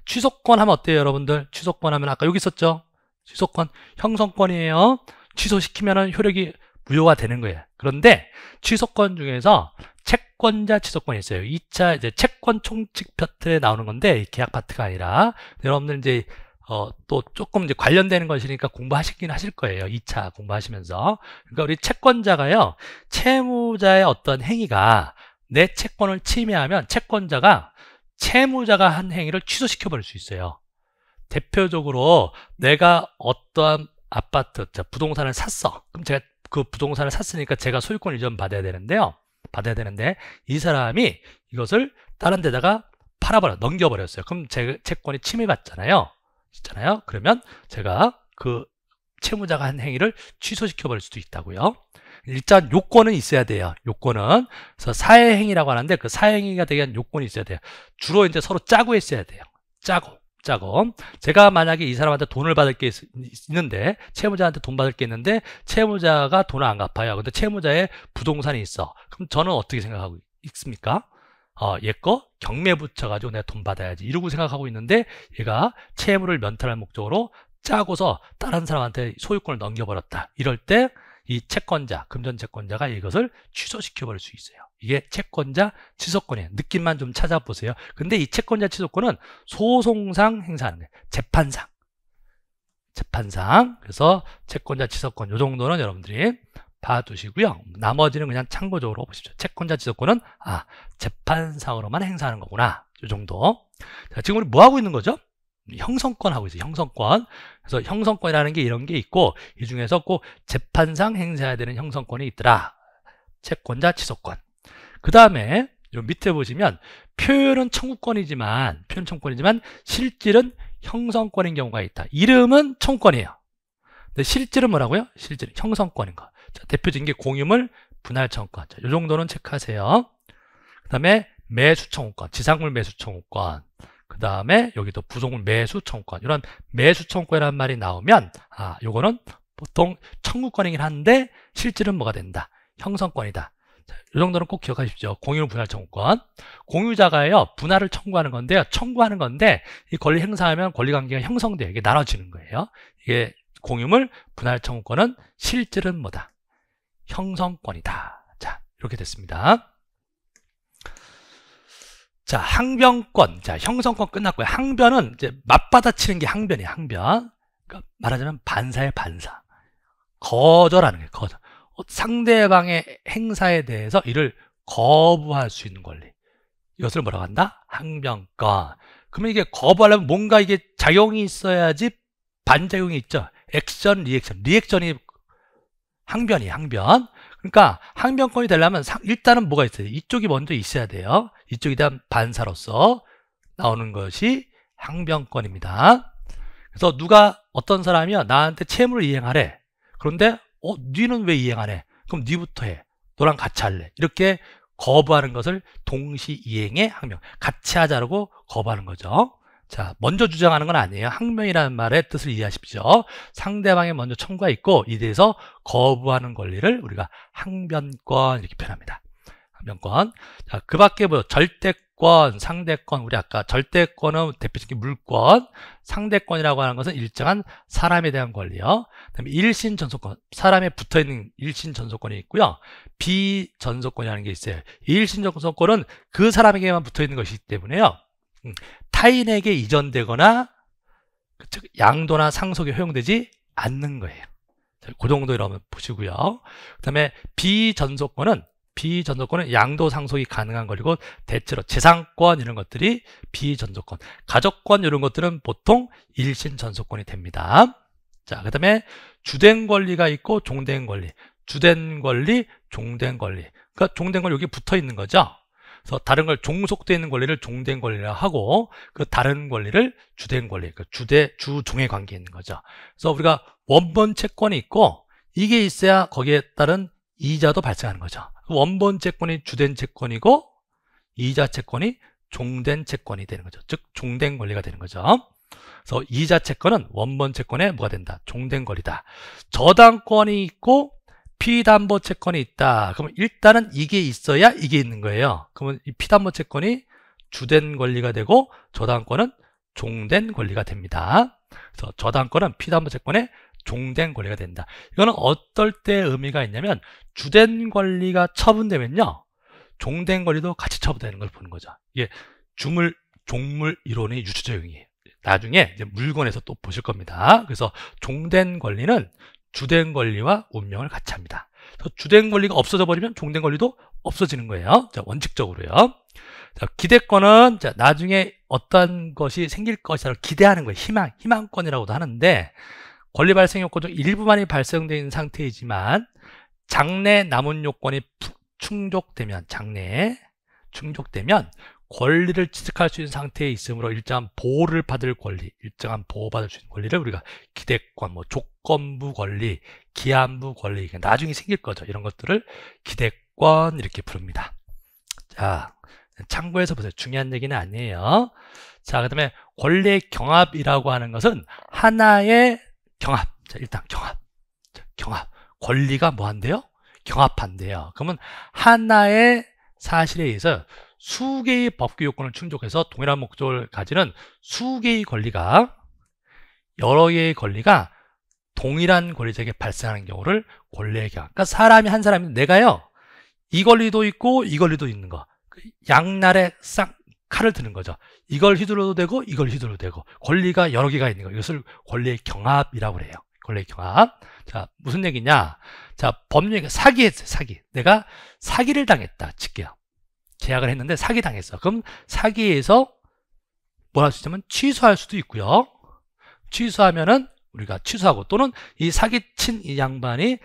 취소권 하면 어때요, 여러분들? 취소권 하면 아까 여기 있었죠? 취소권 형성권이에요. 취소시키면 효력이 무효가 되는 거예요. 그런데 취소권 중에서 채권자 취소권이 있어요. 2차 이제 채권 총칙 파트에 나오는 건데 계약 파트가 아니라, 여러분들 이제 또 조금 이제 관련되는 것이니까 공부하시긴 하실 거예요. 2차 공부하시면서. 그러니까 우리 채권자가요, 채무자의 어떤 행위가 내 채권을 침해하면 채권자가 채무자가 한 행위를 취소시켜 버릴 수 있어요. 대표적으로 내가 어떠한 아파트, 부동산을 샀어. 그럼 제가 그 부동산을 샀으니까 제가 소유권 이전 받아야 되는데 이 사람이 이것을 다른 데다가 넘겨버렸어요. 그럼 제 채권이 침해받잖아요. 그러면 제가 그 채무자가 한 행위를 취소시켜 버릴 수도 있다고요. 일단 요건은 있어야 돼요. 요건은. 그래서 사회행위라고 하는데 그 사회행위가 되게 한 요건이 있어야 돼요. 주로 이제 서로 짜고 했어야 돼요. 짜고. 제가 만약에 이 사람한테 돈을 받을 게 있는데, 채무자한테 돈 받을 게 있는데 채무자가 돈을 안 갚아요. 근데 채무자의 부동산이 있어. 그럼 저는 어떻게 생각하고 있습니까? 얘 거 경매 붙여가지고 내가 돈 받아야지, 이러고 생각하고 있는데 얘가 채무를 면탈할 목적으로 짜고서 다른 사람한테 소유권을 넘겨버렸다. 이럴 때 이 채권자, 금전 채권자가 이것을 취소시켜버릴 수 있어요. 이게 채권자 취소권이에요. 느낌만 좀 찾아보세요. 근데 이 채권자 취소권은 소송상 행사하는 거예요. 재판상. 그래서 채권자 취소권 요 정도는 여러분들이 봐두시고요. 나머지는 그냥 참고적으로 보십시오. 채권자 취소권은 재판상으로만 행사하는 거구나. 요 정도. 자, 지금 우리 뭐 하고 있는 거죠? 형성권 하고 있어요. 형성권. 그래서 형성권이라는 게 이런 게 있고, 이 중에서 꼭 재판상 행사해야 되는 형성권이 있더라. 채권자 취소권. 그 다음에 밑에 보시면 표현은 청구권이지만 실질은 형성권인 경우가 있다. 이름은 청구권이에요. 근데 실질은 뭐라고요? 실질은 형성권인 거. 자, 대표적인 게 공유물 분할 청구권. 자, 이 정도는 체크하세요. 그 다음에 매수 청구권, 지상물 매수 청구권. 그 다음에 여기도 부속물 매수 청구권. 이런 매수 청구권이라는 말이 나오면 요거는 보통 청구권이긴 한데 실질은 뭐가 된다? 형성권이다. 자, 이 정도는 꼭 기억하십시오. 공유물 분할 청구권. 공유자가요, 분할을 청구하는 건데요. 이 권리 행사하면 권리관계가 형성돼요. 이게 나눠지는 거예요. 이게 공유물 분할 청구권은 실질은 뭐다? 형성권이다. 자, 이렇게 됐습니다. 자, 항변권. 자, 형성권 끝났고요. 항변은 이제 맞받아치는 게 항변이에요. 항변. 그러니까 말하자면 반사의 반사. 거절하는 거예요. 거절. 상대방의 행사에 대해서 이를 거부할 수 있는 권리. 이것을 뭐라고 한다? 항변권. 그러면 이게 거부하려면 뭔가 이게 작용이 있어야지 반작용이 있죠. 액션, 리액션이 항변이에요. 항변. 그러니까 항변권이 되려면 일단은 뭐가 있어요? 이쪽이 먼저 있어야 돼요. 이쪽에 대한 반사로서 나오는 것이 항변권입니다. 그래서 어떤 사람이요, 나한테 채무를 이행하래. 그런데 니는 왜 이행 안 해? 그럼 니부터 해. 너랑 같이 할래. 이렇게 거부하는 것을 동시이행의 항변. 같이 하자라고 거부하는 거죠. 자, 먼저 주장하는 건 아니에요. 항변이라는 말의 뜻을 이해하십시오. 상대방이 먼저 청구가 있고 이에 대해서 거부하는 권리를 우리가 항변권 이렇게 표현합니다. 항변권. 자, 그 밖에 절대권, 상대권. 우리 아까 절대권은 대표적인 물권, 상대권이라고 하는 것은 일정한 사람에 대한 권리요. 그다음에 일신전속권, 사람에 붙어있는 일신전속권이 있고요. 비전속권이라는 게 있어요. 이 일신전속권은 그 사람에게만 붙어있는 것이기 때문에요. 타인에게 이전되거나 양도나 상속에 허용되지 않는 거예요. 자, 그 정도 여러분 보시고요. 그 다음에 비전속권은 양도 상속이 가능한 권리고, 대체로 재산권 이런 것들이 비전속권, 가족권 이런 것들은 보통 일신전속권이 됩니다. 자, 그 다음에 주된 권리가 있고 종된 권리, 주된 권리, 종된 권리. 그러니까 종된 권리 여기 붙어 있는 거죠. 그래서 다른 걸 종속되어 있는 권리를 종된 권리라 하고, 그 다른 권리를 주된 권리, 그 주종의 관계에 있는 거죠. 그래서 우리가 원본 채권이 있고, 이게 있어야 거기에 따른 이자도 발생하는 거죠. 원본 채권이 주된 채권이고, 이자 채권이 종된 채권이 되는 거죠. 즉 종된 권리가 되는 거죠. 그래서 이자 채권은 원본 채권에 뭐가 된다? 종된 권리다. 저당권이 있고 피담보 채권이 있다. 그러면 일단은 이게 있어야 이게 있는 거예요. 그러면 이 피담보 채권이 주된 권리가 되고 저당권은 종된 권리가 됩니다. 그래서 저당권은 피담보 채권에 종된 권리가 된다. 이거는 어떨 때 의미가 있냐면, 주된 권리가 처분되면요, 종된 권리도 같이 처분되는 걸 보는 거죠. 이게 종물 이론의 유추적용이에요. 나중에 이제 물건에서 또 보실 겁니다. 그래서 종된 권리는 주된 권리와 운명을 같이 합니다. 그래서 주된 권리가 없어져 버리면 종된 권리도 없어지는 거예요. 자, 원칙적으로요. 자, 기대권은 나중에 어떤 것이 생길 것이라고 기대하는 거예요. 희망권이라고도 하는데, 권리 발생 요건 중 일부만이 발생되어 있는 상태이지만 장래 남은 요건이 충족되면 권리를 취득할 수 있는 상태에 있으므로 일정한 보호를 받을 권리, 일정한 보호받을 수 있는 권리를 우리가 기대권, 조건부 권리, 기한부 권리, 나중에 생길 거죠. 이런 것들을 기대권 이렇게 부릅니다. 자, 참고해서 보세요. 중요한 얘기는 아니에요. 자, 그 다음에 권리의 경합이라고 하는 것은 하나의 경합. 자, 일단 경합. 권리가 뭐 한대요? 경합한대요. 그러면 하나의 사실에 의해서 수개의 법규 요건을 충족해서 동일한 목적을 가지는 수개의 권리가 여러 개의 권리가 동일한 권리자에게 발생하는 경우를 권리의 경합. 그러니까 한 사람이 내가요, 이 권리도 있고 이 권리도 있는 거. 양날에 싹 칼을 드는 거죠. 이걸 휘둘러도 되고 이걸 휘둘러도 되고 권리가 여러 개가 있는 거. 이것을 권리의 경합이라고 그래요. 권리의 경합. 자, 무슨 얘기냐? 자, 법률 사기했어요. 사기. 내가 사기를 당했다 칠게요. 계약을 했는데 사기 당했어. 그럼 사기에서 뭘 할 수 있냐면 취소할 수도 있고요. 취소하면은 우리가 취소하고, 또는 이 사기친 이 양반이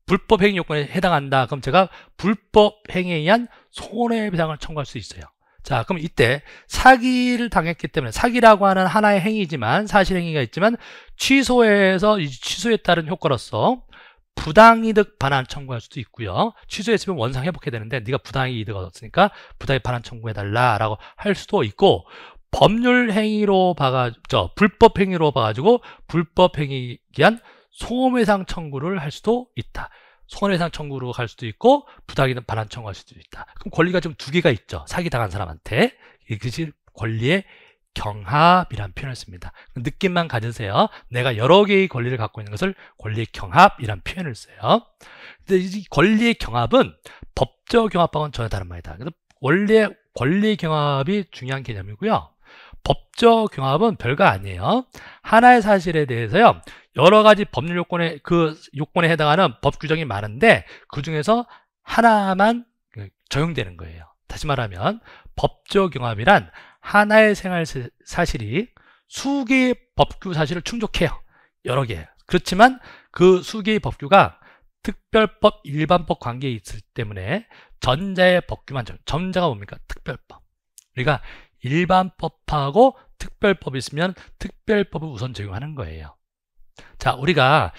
불법 행위 요건에 해당한다. 그럼 제가 불법 행위에 의한 손해배상을 청구할 수 있어요. 자, 그럼 이때 사기를 당했기 때문에, 사기라고 하는 하나의 행위지만, 사실 행위가 있지만, 취소해서 이 취소에 따른 효과로서 부당이득 반환 청구할 수도 있고요. 취소했으면 원상 회복해야 되는데 네가 부당이득 얻었으니까 부당이득 반환 청구해달라라고 할 수도 있고, 법률 행위로 불법 행위로 봐가지고 불법 행위에 의한 손해배상 청구를 할 수도 있다. 손해배상 청구로 갈 수도 있고 부당이득 반환 청구할 수도 있다. 그럼 권리가 좀 두 개가 있죠. 사기당한 사람한테. 이것이 권리의 경합이라는 표현을 씁니다. 느낌만 가지세요. 내가 여러 개의 권리를 갖고 있는 것을 권리의 경합이라는 표현을 써요. 근데 이 권리의 경합은 법적 경합하고는 전혀 다른 말이다. 그래서 원래 권리의 경합이 중요한 개념이고요. 법적 경합은 별거 아니에요. 하나의 사실에 대해서요, 여러 가지 법률 요건에, 그 요건에 해당하는 법 규정이 많은데 그 중에서 하나만 적용되는 거예요. 다시 말하면 법적 경합이란 하나의 생활 사실이 수개의 법규 사실을 충족해요. 여러 개. 그렇지만 그 수개의 법규가 특별법, 일반법 관계에 있을 때문에 전자의 법규만 전자가 뭡니까? 특별법. 우리가 일반법하고 특별법이 있으면 특별법을 우선 적용하는 거예요. 자, 우리가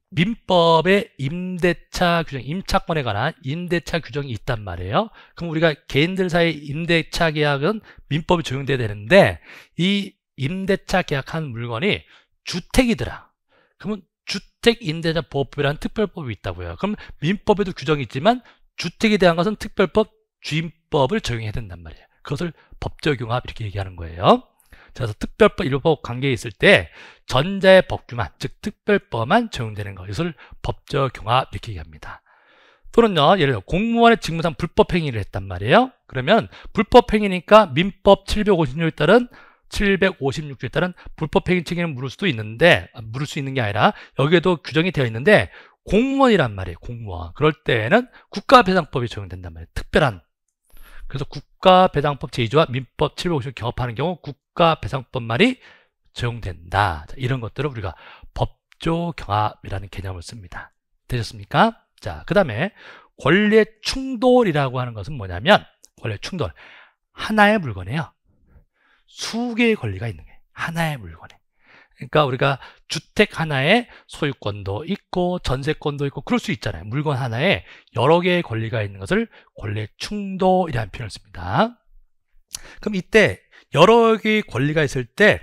민법에 임대차 규정, 임차권에 관한 임대차 규정이 있단 말이에요. 그럼 우리가 개인들 사이 임대차 계약은 민법이 적용돼야 되는데, 이 임대차 계약한 물건이 주택이더라. 그러면 주택임대차 보호법이라는 특별법이 있다고요. 그럼 민법에도 규정이 있지만 주택에 대한 것은 특별법, 주임법을 적용해야 된단 말이에요. 그것을 법적 경합 이렇게 얘기하는 거예요. 그래서 특별법, 일반법 관계에 있을 때 전자의 법규만, 즉 특별법만 적용되는 것, 이것을 법적 경합 이렇게 얘기합니다. 또는요, 예를 들어 공무원의 직무상 불법 행위를 했단 말이에요. 그러면 불법 행위니까 민법 756조에 따른 756조에 따른 불법 행위 책임을 물을 수도 있는데, 물을 수 있는 게 아니라 여기에도 규정이 되어 있는데, 공무원이란 말이에요. 공무원. 그럴 때에는 국가배상법이 적용된단 말이에요. 특별한. 그래서 국가배상법 제2조와 민법 750을 경합하는 경우 국가배상법만이 적용된다. 자, 이런 것들을 우리가 법적 경합이라는 개념을 씁니다. 되셨습니까? 자, 그 다음에 권리의 충돌이라고 하는 것은 뭐냐면, 권리의 충돌. 하나의 물건이에요. 수개의 권리가 있는 거예요. 하나의 물건에. 그러니까 우리가 주택 하나에 소유권도 있고 전세권도 있고 그럴 수 있잖아요. 물건 하나에 여러 개의 권리가 있는 것을 권리의 충돌이라는 표현을 씁니다. 그럼 이때 여러 개의 권리가 있을 때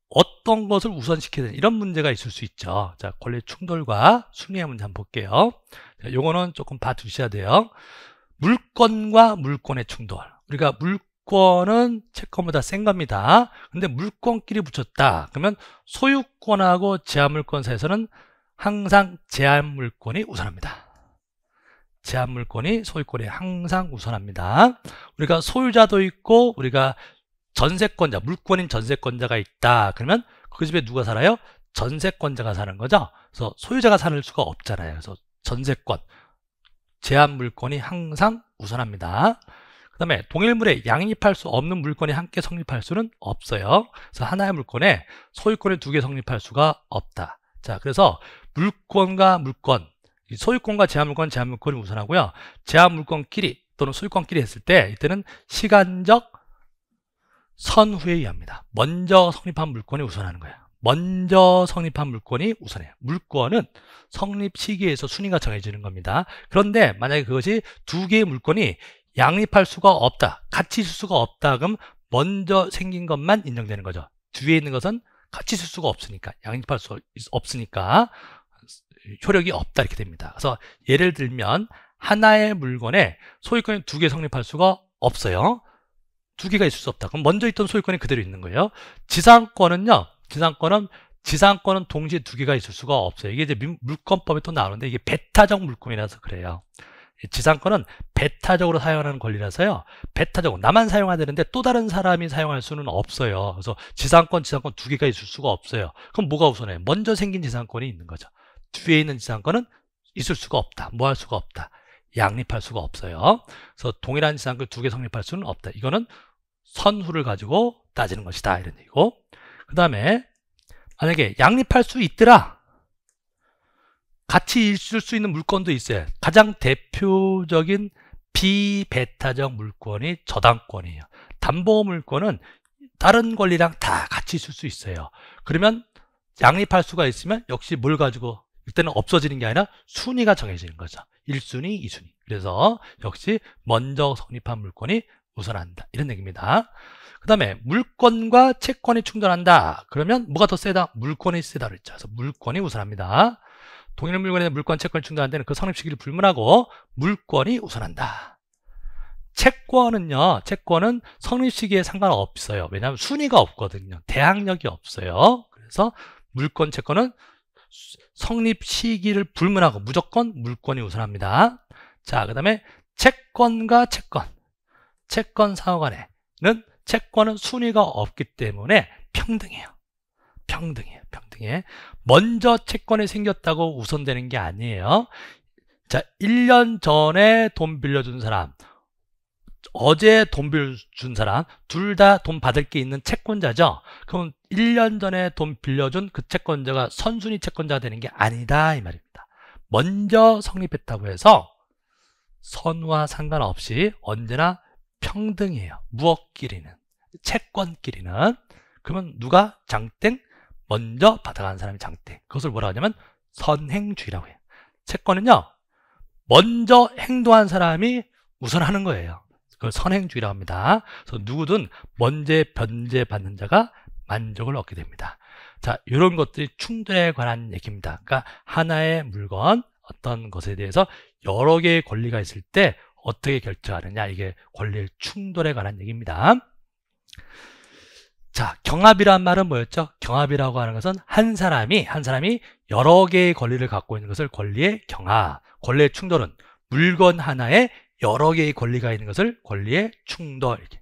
어떤 것을 우선시켜야 되는, 이런 문제가 있을 수 있죠. 자, 권리의 충돌과 순위의 문제 한번 볼게요. 자, 요거는 조금 봐두셔야 돼요. 물건과 물건의 충돌. 우리가 물건은 채권보다 센 겁니다. 근데 물건끼리 붙였다. 그러면 소유권하고 제한물권 사이에서는 항상 제한물권이 우선합니다. 제한물권이 소유권에 항상 우선합니다. 우리가 소유자도 있고 우리가 전세권자, 물권인 전세권자가 있다. 그러면 그 집에 누가 살아요? 전세권자가 사는 거죠. 그래서 소유자가 살 수가 없잖아요. 그래서 전세권, 제한물권이 항상 우선합니다. 그 다음에 동일물에 양립할 수 없는 물건이 함께 성립할 수는 없어요. 그래서 하나의 물건에 소유권이 두 개 성립할 수가 없다. 자, 그래서 물건과 물건, 소유권과 제한물권, 제한물권이 우선하고요. 제한물권끼리 또는 소유권끼리 했을 때 이때는 시간적 선후에 의합니다. 먼저 성립한 물건이 우선하는 거예요. 먼저 성립한 물건이 우선해요. 물건은 성립 시기에서 순위가 정해지는 겁니다. 그런데 만약에 그것이 두 개의 물건이 양립할 수가 없다, 같이 있을 수가 없다, 그럼 먼저 생긴 것만 인정되는 거죠. 뒤에 있는 것은 같이 있을 수가 없으니까, 양립할 수 없으니까 효력이 없다 이렇게 됩니다. 그래서 예를 들면 하나의 물건에 소유권이 두 개 성립할 수가 없어요. 두 개가 있을 수 없다. 그럼 먼저 있던 소유권이 그대로 있는 거예요. 지상권은요, 지상권은 지상권은 동시에 두 개가 있을 수가 없어요. 이게 이제 물권법에 또 나오는데 이게 배타적 물권이라서 그래요. 지상권은 배타적으로 사용하는 권리라서요. 배타적으로 나만 사용해야 되는데 또 다른 사람이 사용할 수는 없어요. 그래서 지상권 두 개가 있을 수가 없어요. 그럼 뭐가 우선해요? 먼저 생긴 지상권이 있는 거죠. 뒤에 있는 지상권은 있을 수가 없다. 뭐 할 수가 없다. 양립할 수가 없어요. 그래서 동일한 지상권 두 개 성립할 수는 없다. 이거는 선후를 가지고 따지는 것이다. 이런 얘기고. 그 다음에 만약에 양립할 수 있더라. 같이 있을 수 있는 물권도 있어요. 가장 대표적인 비배타적 물권이 저당권이에요. 담보물권은 다른 권리랑 다 같이 있을 수 있어요. 그러면 양립할 수가 있으면 역시 뭘 가지고 이때는 없어지는 게 아니라 순위가 정해지는 거죠. 1순위, 2순위. 그래서 역시 먼저 성립한 물권이 우선한다. 이런 얘기입니다. 그 다음에 물권과 채권이 충돌한다. 그러면 뭐가 더 세다? 물권이 세다 그랬죠. 그래서 물권이 우선합니다. 동일 물건에 물권, 채권이 충돌할 때는 그 성립 시기를 불문하고 물권이 우선한다. 채권은요, 채권은 성립 시기에 상관없어요. 왜냐하면 순위가 없거든요. 대항력이 없어요. 그래서 물권, 채권은 성립 시기를 불문하고 무조건 물권이 우선합니다. 자, 그 다음에 채권과 채권 상호 간에는 채권은 순위가 없기 때문에 평등해요. 평등해. 먼저 채권이 생겼다고 우선되는 게 아니에요. 자, 1년 전에 돈 빌려준 사람, 어제 돈 빌려준 사람, 둘 다 돈 받을 게 있는 채권자죠. 그럼 1년 전에 돈 빌려준 그 채권자가 선순위 채권자가 되는 게 아니다 이 말입니다. 먼저 성립했다고 해서 선후와 상관없이 언제나 평등해요. 무엇끼리는? 채권끼리는. 그러면 누가 장땡? 먼저 받아가는 사람이 장땡. 그것을 뭐라 하냐면 선행주의라고 해요. 채권은요, 먼저 행동한 사람이 우선하는 거예요. 그걸 선행주의라고 합니다. 그래서 누구든 먼저 변제받는 자가 만족을 얻게 됩니다. 자, 이런 것들이 충돌에 관한 얘기입니다. 그러니까 하나의 물건, 어떤 것에 대해서 여러 개의 권리가 있을 때 어떻게 결정하느냐, 이게 권리의 충돌에 관한 얘기입니다. 자, 경합이란 말은 뭐였죠? 경합이라고 하는 것은 한 사람이 여러 개의 권리를 갖고 있는 것을 권리의 경합. 권리의 충돌은 물건 하나에 여러 개의 권리가 있는 것을 권리의 충돌. 이렇게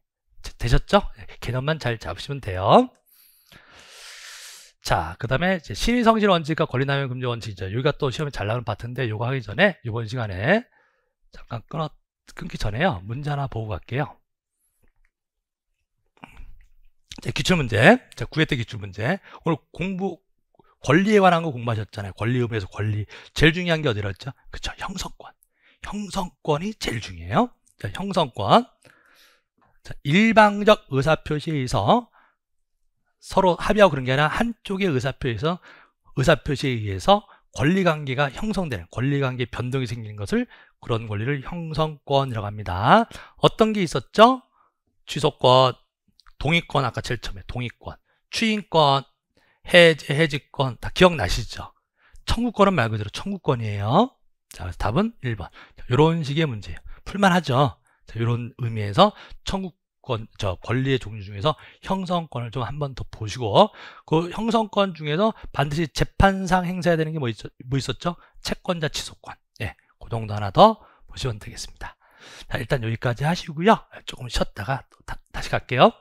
되셨죠? 개념만 잘 잡으시면 돼요. 자, 그 다음에 신의성실 원칙과 권리남용 금지 원칙이죠. 여기가 또 시험에 잘 나오는 파트인데, 요거 하기 전에 이번 시간에 잠깐 끊기 전에요, 문제 하나 보고 갈게요. 자, 기출문제. 자, 9회 때 기출문제. 오늘 권리에 관한 거 공부하셨잖아요. 권리 의무에서 권리. 제일 중요한 게 어디라 했죠? 그쵸, 형성권. 형성권이 제일 중요해요. 자, 형성권. 자, 일방적 의사표시에 의해서 서로 합의하고 그런 게 아니라 한쪽의 의사표시에 의해서 권리관계가 형성되는, 권리관계 변동이 생기는 것을, 그런 권리를 형성권이라고 합니다. 어떤 게 있었죠? 취소권, 동의권, 아까 제일 처음에 동의권, 추인권, 해지권, 다 기억나시죠? 청구권은 말 그대로 청구권이에요. 자, 그래서 답은 1번. 이런 식의 문제예요. 풀만하죠? 자, 이런 의미에서 권리의 종류 중에서 형성권을 좀 한 번 더 보시고, 그 형성권 중에서 반드시 재판상 행사해야 되는 게 뭐 있었죠? 채권자 취소권. 예, 그 정도 하나 더 보시면 되겠습니다. 자, 일단 여기까지 하시고요. 조금 쉬었다가 다시 갈게요.